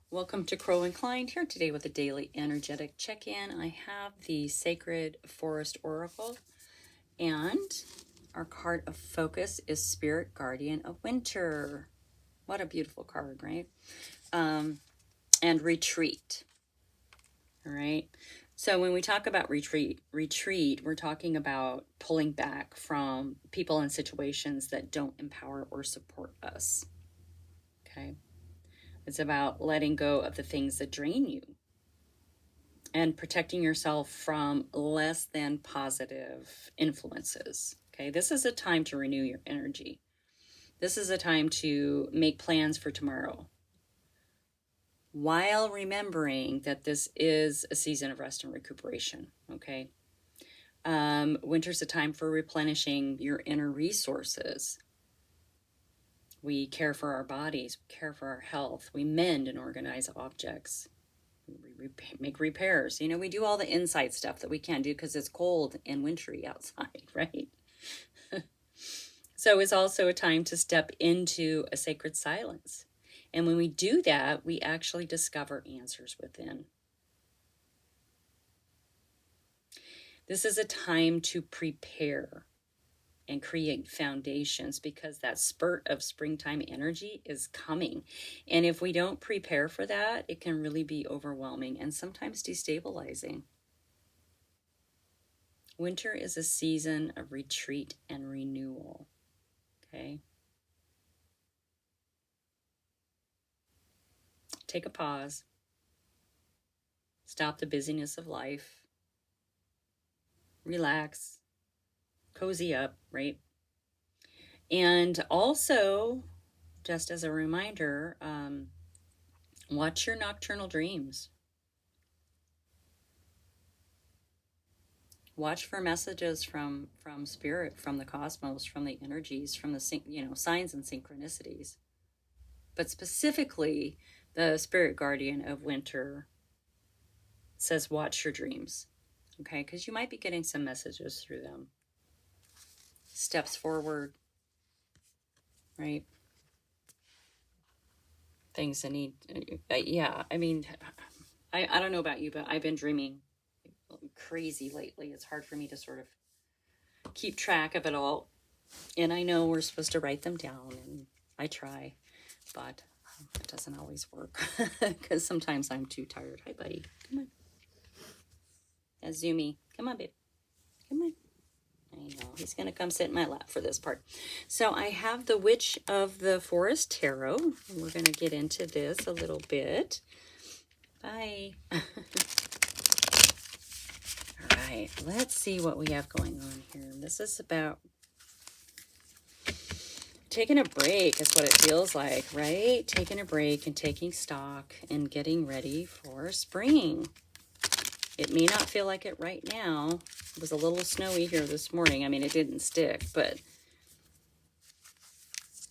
Welcome to Crow Inclined here today with a daily energetic check-in. I have the Sacred Forest Oracle, and our card of focus is Spirit Guardian of Winter. What a beautiful card, right? And retreat. All right. So when we talk about retreat, we're talking about pulling back from people and situations that don't empower or support us. Okay. It's about letting go of the things that drain you and protecting yourself from less than positive influences. Okay, this is a time to renew your energy. This is a time to make plans for tomorrow, while remembering that this is a season of rest and recuperation. Okay, winter's a time for replenishing your inner resources. We care for our bodies, we care for our health, we mend and organize objects. We make repairs. You know, we do all the inside stuff that we can't do because it's cold and wintry outside, right? So it's also a time to step into a sacred silence. And when we do that, we actually discover answers within. This is a time to prepare and create foundations because that spurt of springtime energy is coming. And if we don't prepare for that, it can really be overwhelming and sometimes destabilizing. Winter is a season of retreat and renewal. Okay? Take a pause. Stop the busyness of life. Relax. Cozy up, right? And also, just as a reminder, watch your nocturnal dreams. Watch for messages from spirit, from the cosmos, from the energies, from the signs and synchronicities. But specifically, the spirit guardian of winter says watch your dreams, okay? Because you might be getting some messages through them. Steps forward, right? Things that need, yeah, I mean, I don't know about you, but I've been dreaming crazy lately. It's hard for me to sort of keep track of it all. And I know we're supposed to write them down, and I try, but it doesn't always work because sometimes I'm too tired. Hi, buddy. Come on. Azumi. Come on, babe. Come on. I know. He's going to come sit in my lap for this part. So I have the Witch of the Forest Tarot. We're going to get into this a little bit. Bye. All right. Let's see what we have going on here. This is about taking a break is what it feels like, right? Taking a break and taking stock and getting ready for spring. It may not feel like it right now. It was a little snowy here this morning. I mean, it didn't stick, but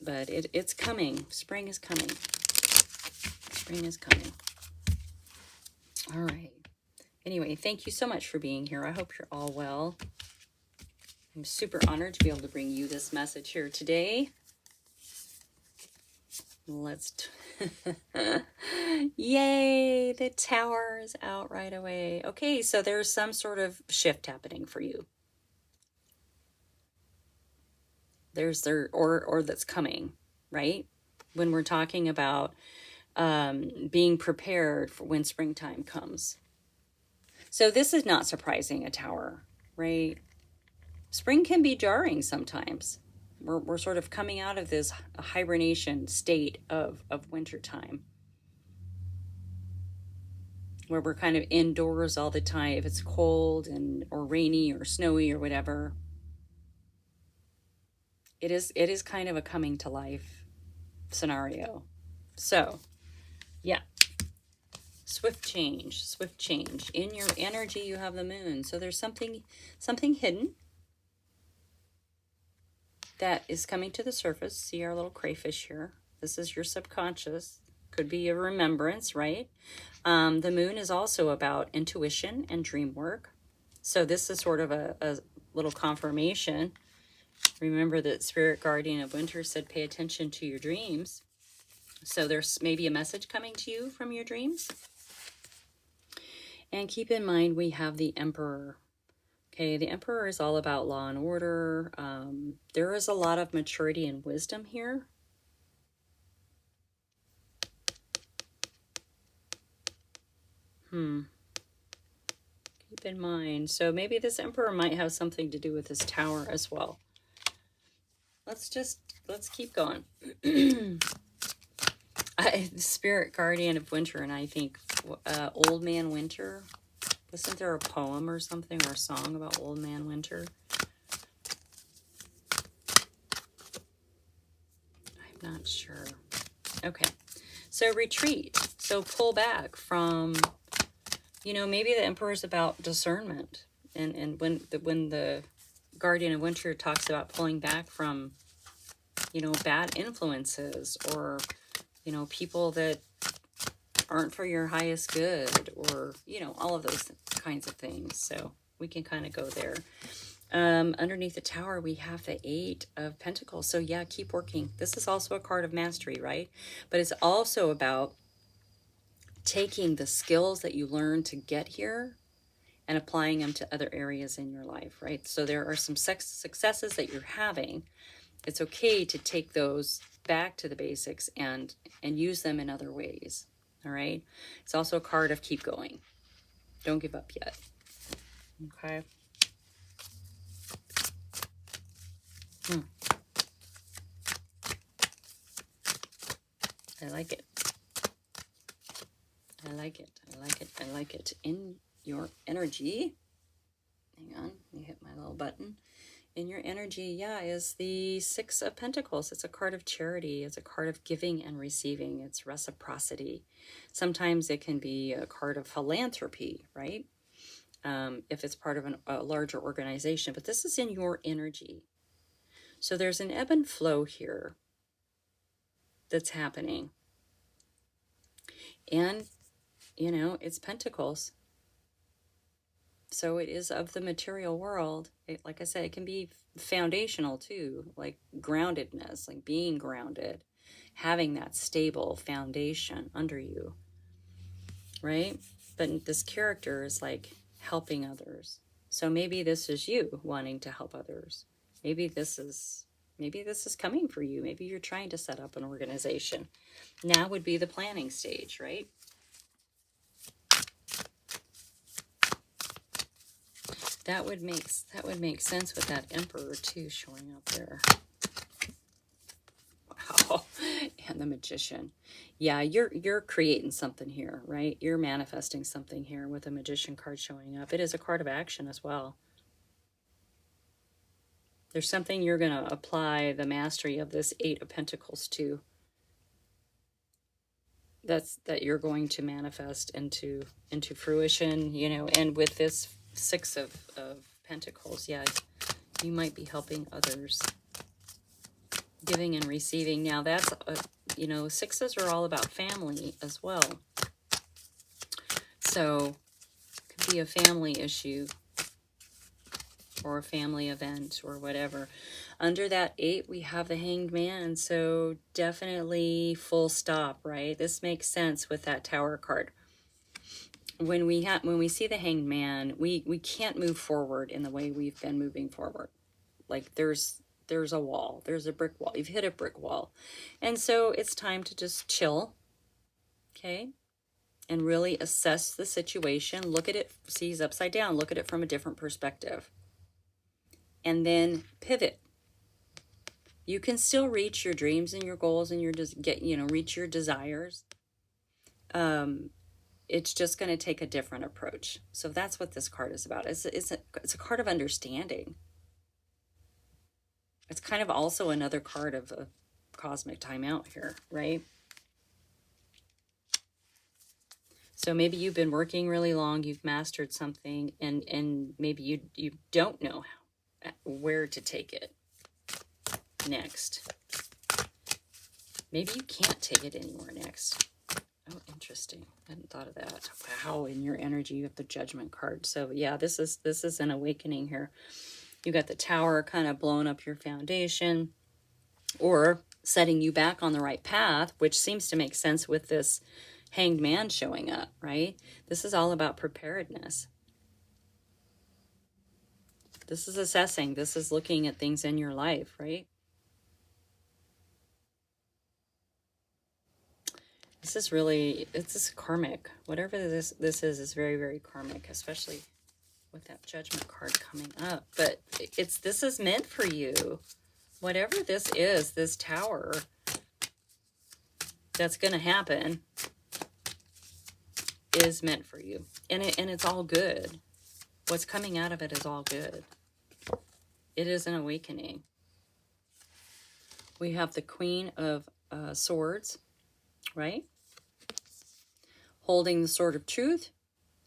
it's coming. Spring is coming. Spring is coming. All right. Anyway, thank you so much for being here. I hope you're all well. I'm super honored to be able to bring you this message here today. Yay, the Tower is out right away. Okay, so there's some sort of shift happening for you. Or that's coming, right? When we're talking about being prepared for when springtime comes. So this is not surprising, a Tower, right? Spring can be jarring sometimes. We're sort of coming out of this hibernation state of wintertime, where we're kind of indoors all the time. If it's cold or rainy or snowy or whatever, it is kind of a coming to life scenario. So, yeah. Swift change. In your energy, you have the moon. So there's something hidden that is coming to the surface. See our little crayfish here. This is your subconscious. Could be a remembrance, right? The moon is also about intuition and dream work. So this is sort of a little confirmation. Remember that Spirit Guardian of Winter said, pay attention to your dreams. So there's maybe a message coming to you from your dreams. And keep in mind, we have the Emperor. Okay, the Emperor is all about law and order. There is a lot of maturity and wisdom here. Keep in mind. So maybe this Emperor might have something to do with this Tower as well. Let's keep going. Spirit Guardian of Winter, and I think Old Man Winter. Wasn't there a poem or something, or a song about Old Man Winter? I'm not sure. Okay, so retreat. So pull back from, you know, maybe the Emperor is about discernment, and when the Guardian of Winter talks about pulling back from, you know, bad influences, or, you know, people that aren't for your highest good, or, you know, all of those kinds of things. So we can kind of go there. Underneath the Tower, we have the 8 of Pentacles. So yeah, keep working. This is also a card of mastery, right? But it's also about taking the skills that you learned to get here and applying them to other areas in your life, right? So there are some successes that you're having. It's okay to take those back to the basics and use them in other ways. All right. It's also a card of keep going. Don't give up yet. Okay. I like it. I like it. I like it. I like it. In your energy. Hang on. Let me hit my little button. In your energy, yeah, is the 6 of Pentacles. It's a card of charity. It's a card of giving and receiving. It's reciprocity. Sometimes it can be a card of philanthropy, right? If it's part of a larger organization. But this is in your energy. So there's an ebb and flow here that's happening. And, you know, it's Pentacles. So it is of the material world. Like I said, it can be foundational too, like groundedness, like being grounded, having that stable foundation under you, right? But this character is like helping others. So maybe this is you wanting to help others. Maybe this is coming for you. Maybe you're trying to set up an organization. Now would be the planning stage, right? That would make sense with that Emperor too showing up there. Wow. And the Magician. Yeah, you're creating something here, right? You're manifesting something here with the Magician card showing up. It is a card of action as well. There's something you're going to apply the mastery of this 8 of Pentacles to. That you're going to manifest into fruition, you know. And with this 6 of Pentacles, yeah, you might be helping others, giving and receiving. Now that's you know, 6s are all about family as well, so it could be a family issue or a family event or whatever. Under that 8, we have the Hanged Man, so definitely full stop, right? This makes sense with that Tower card. When we see the Hanged Man, we can't move forward in the way we've been moving forward. Like there's a wall, there's a brick wall. You've hit a brick wall, and so it's time to just chill, okay, and really assess the situation. Look at it. See, he's upside down. Look at it from a different perspective, and then pivot. You can still reach your dreams and your goals and reach your desires. It's just going to take a different approach. So that's what this card is about. It's a card of understanding. It's kind of also another card of a cosmic timeout here, right? So maybe you've been working really long, you've mastered something, and maybe you don't know where to take it next. Maybe you can't take it anywhere next. Oh, interesting. I hadn't thought of that. Wow, in your energy, you have the Judgment card. So yeah, this is an awakening here. You got the Tower kind of blowing up your foundation, or setting you back on the right path, which seems to make sense with this Hanged Man showing up, right? This is all about preparedness. This is assessing. This is looking at things in your life, right? This is really, it's karmic. Whatever this is very, very karmic, especially with that Judgment card coming up. But this is meant for you. Whatever this is, this Tower that's going to happen is meant for you. And it's all good. What's coming out of it is all good. It is an awakening. We have the Queen of Swords, right? Holding the sword of truth,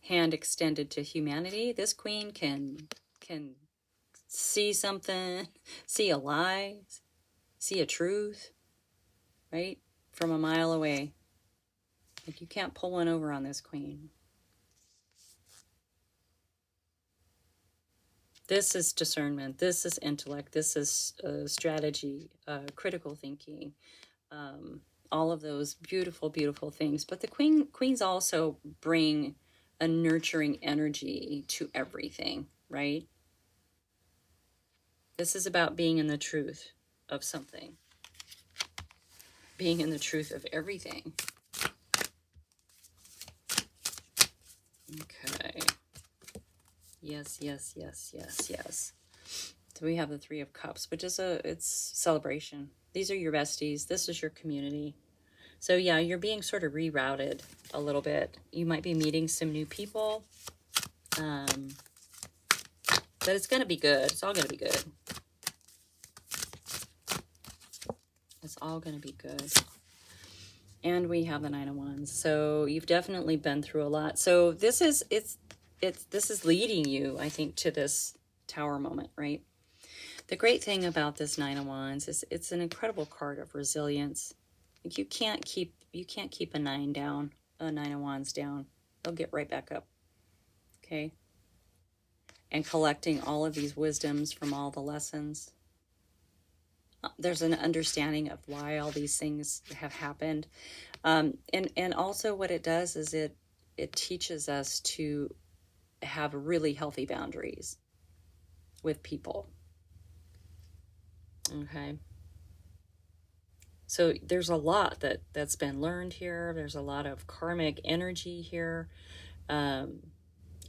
hand extended to humanity. This queen can see something, see a lie, see a truth, right? From a mile away. Like, you can't pull one over on this queen. This is discernment. This is intellect. This is strategy, critical thinking, all of those beautiful, beautiful things. But the queens also bring a nurturing energy to everything, right? This is about being in the truth of something. Being in the truth of everything. Okay. Yes, yes, yes, yes, yes. So we have the Three of Cups, which is it's celebration. These are your besties. This is your community. So yeah, you're being sort of rerouted a little bit. You might be meeting some new people. But it's going to be good. It's all going to be good. It's all going to be good. And we have the Nine of Wands. So you've definitely been through a lot. So this is, this is leading you, I think, to this Tower moment, right? The great thing about this Nine of Wands is it's an incredible card of resilience. Like, you can't keep a Nine of Wands down. They'll get right back up. Okay? And collecting all of these wisdoms from all the lessons. There's an understanding of why all these things have happened. And also what it does is it teaches us to have really healthy boundaries with people. Okay. So there's a lot that's been learned here. There's a lot of karmic energy here.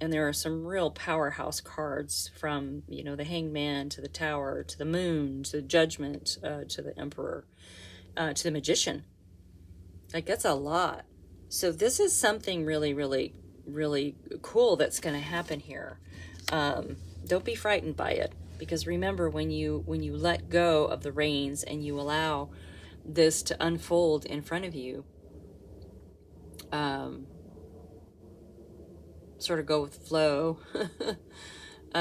And there are some real powerhouse cards from, the Hanged Man to the Tower, to the Moon, to Judgment, to the Emperor, to the Magician. Like, that's a lot. So this is something really, really, really cool that's going to happen here. Don't be frightened by it, because remember, when you let go of the reins and you allow this to unfold in front of you, sort of go with flow,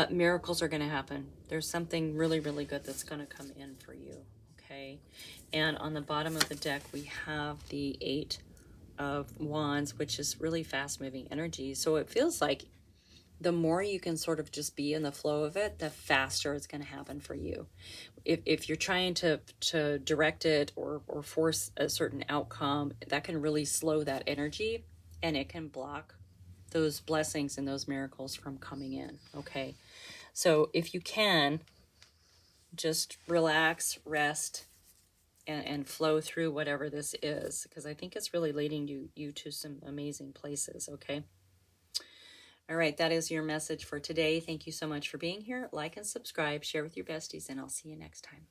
miracles are going to happen. There's something really, really good that's going to come in for you. Okay. And on the bottom of the deck, we have the Eight of Wands, which is really fast moving energy. So it feels like the more you can sort of just be in the flow of it, the faster it's going to happen for you. If you're trying to direct it or force a certain outcome, that can really slow that energy, and it can block those blessings and those miracles from coming in. Okay. So if you can, just relax, rest, and flow through whatever this is, because I think it's really leading you to some amazing places. Okay. All right. That is your message for today. Thank you so much for being here. Like and subscribe, share with your besties, and I'll see you next time.